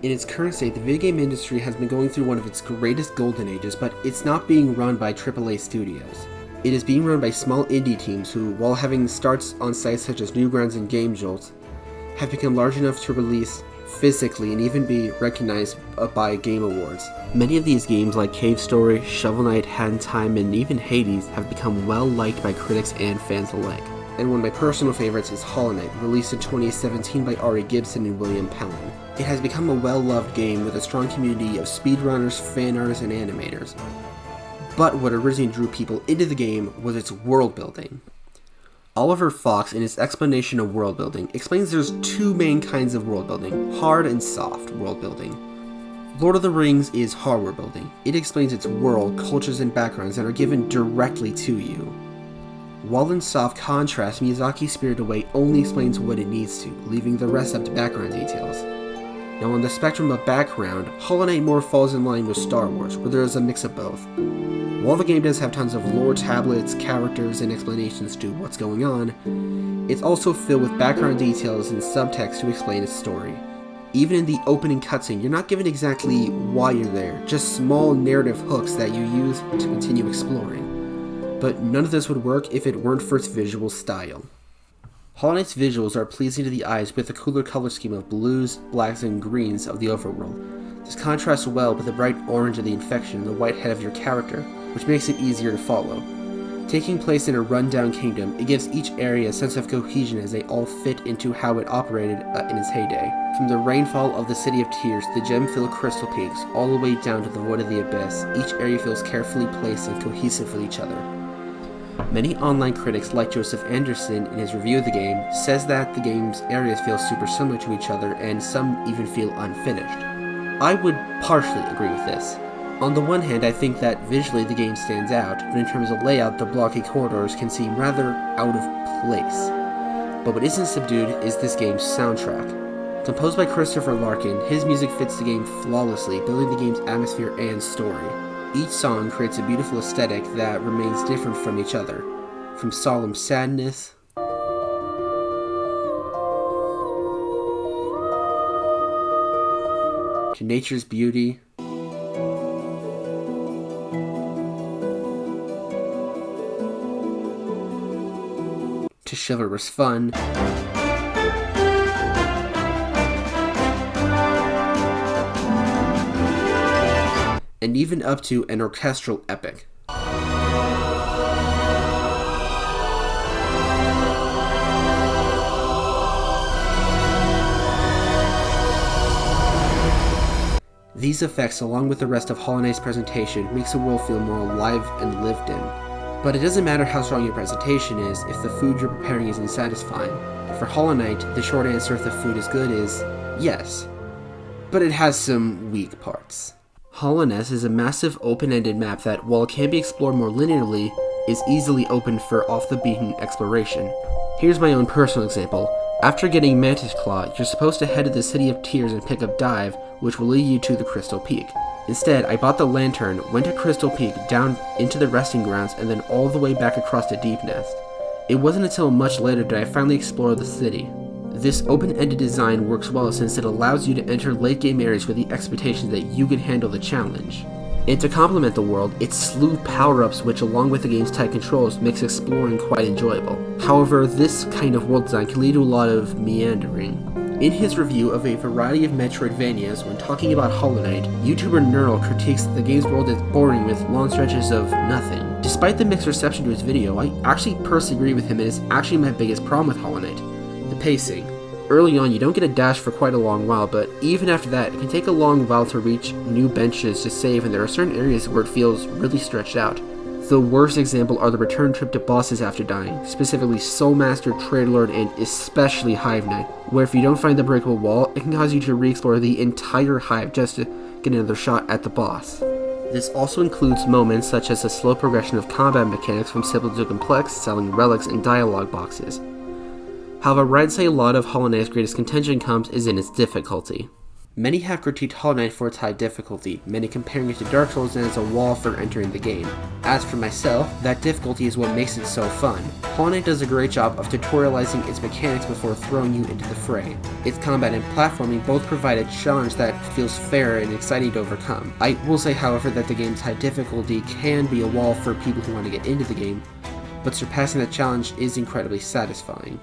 In its current state, the video game industry has been going through one of its greatest golden ages, but it's not being run by AAA studios. It is being run by small indie teams who, while having starts on sites such as Newgrounds and Game Jolt, have become large enough to release physically and even be recognized by Game Awards. Many of these games like Cave Story, Shovel Knight, Hat in Time, and even Hades have become well liked by critics and fans alike. And one of my personal favorites is Hollow Knight, released in 2017 by Ari Gibson and William Pellin. It has become a well-loved game with a strong community of speedrunners, fan artists, and animators. But what originally drew people into the game was its world building. Oliver Fox, in his explanation of world building, explains there's two main kinds of world building, hard and soft world building. Lord of the Rings is hard world building. It explains its world, cultures, and backgrounds that are given directly to you. While in soft contrast, Miyazaki's Spirited Away only explains what it needs to, leaving the rest up to background details. Now on the spectrum of background, Hollow Knight more falls in line with Star Wars, where there is a mix of both. While the game does have tons of lore tablets, characters, and explanations to what's going on, it's also filled with background details and subtext to explain its story. Even in the opening cutscene, you're not given exactly why you're there, just small narrative hooks that you use to continue exploring. But none of this would work if it weren't for its visual style. Hollow Knight's visuals are pleasing to the eyes with the cooler color scheme of blues, blacks, and greens of the overworld. This contrasts well with the bright orange of the infection and the white head of your character, which makes it easier to follow. Taking place in a rundown kingdom, it gives each area a sense of cohesion as they all fit into how it operated in its heyday. From the rainfall of the City of Tears, the gem-filled crystal peaks, all the way down to the Void of the Abyss, each area feels carefully placed and cohesive with each other. Many online critics, like Joseph Anderson in his review of the game, says that the game's areas feel super similar to each other and some even feel unfinished. I would partially agree with this. On the one hand, I think that visually the game stands out, but in terms of layout, the blocky corridors can seem rather out of place. But what isn't subdued is this game's soundtrack. Composed by Christopher Larkin, his music fits the game flawlessly, building the game's atmosphere and story. Each song creates a beautiful aesthetic that remains different from each other, from solemn sadness to nature's beauty to chivalrous fun and even up to an orchestral epic. These effects, along with the rest of Hollow Knight's presentation, makes the world feel more alive and lived in. But it doesn't matter how strong your presentation is if the food you're preparing isn't satisfying. For Hollow Knight, the short answer if the food is good is yes, but it has some weak parts. Hallownest is a massive open-ended map that, while it can be explored more linearly, is easily open for off-the-beaten exploration. Here's my own personal example. After getting Mantis Claw, you're supposed to head to the City of Tears and pick up Dive, which will lead you to the Crystal Peak. Instead, I bought the lantern, went to Crystal Peak, down into the resting grounds, and then all the way back across to Deep Nest. It wasn't until much later that I finally explored the city. This open-ended design works well since it allows you to enter late-game areas with the expectation that you can handle the challenge. And to complement the world, its slew of power-ups which, along with the game's tight controls, makes exploring quite enjoyable. However, this kind of world design can lead to a lot of meandering. In his review of a variety of Metroidvanias when talking about Hollow Knight, YouTuber Neural critiques that the game's world is boring with long stretches of nothing. Despite the mixed reception to his video, I actually personally agree with him and it's actually my biggest problem with Hollow Knight. The pacing. Early on, you don't get a dash for quite a long while, but even after that, it can take a long while to reach new benches to save, and there are certain areas where it feels really stretched out. The worst example are the return trip to bosses after dying, specifically Soulmaster, Tradelord, and especially Hive Knight, where if you don't find the breakable wall, it can cause you to re-explore the entire hive just to get another shot at the boss. This also includes moments such as the slow progression of combat mechanics from simple to complex, selling relics and dialogue boxes. However, I'd say a lot of Hollow Knight's greatest contention comes is in its difficulty. Many have critiqued Hollow Knight for its high difficulty, many comparing it to Dark Souls and as a wall for entering the game. As for myself, that difficulty is what makes it so fun. Hollow Knight does a great job of tutorializing its mechanics before throwing you into the fray. Its combat and platforming both provide a challenge that feels fair and exciting to overcome. I will say, however, that the game's high difficulty can be a wall for people who want to get into the game, but surpassing that challenge is incredibly satisfying.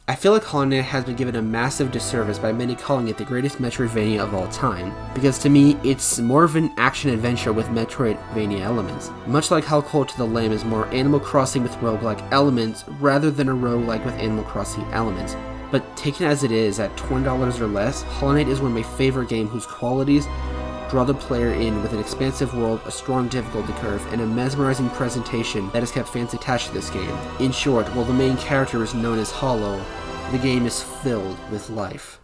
I feel like Hollow Knight has been given a massive disservice by many calling it the greatest Metroidvania of all time, because to me, it's more of an action-adventure with Metroidvania elements, much like how Cult of the Lamb is more Animal Crossing with roguelike elements rather than a roguelike with Animal Crossing elements. But taken as it is, at $20 or less, Hollow Knight is one of my favorite games whose qualities draw the player in with an expansive world, a strong difficulty curve, and a mesmerizing presentation that has kept fans attached to this game. In short, while the main character is known as Hollow, the game is filled with life.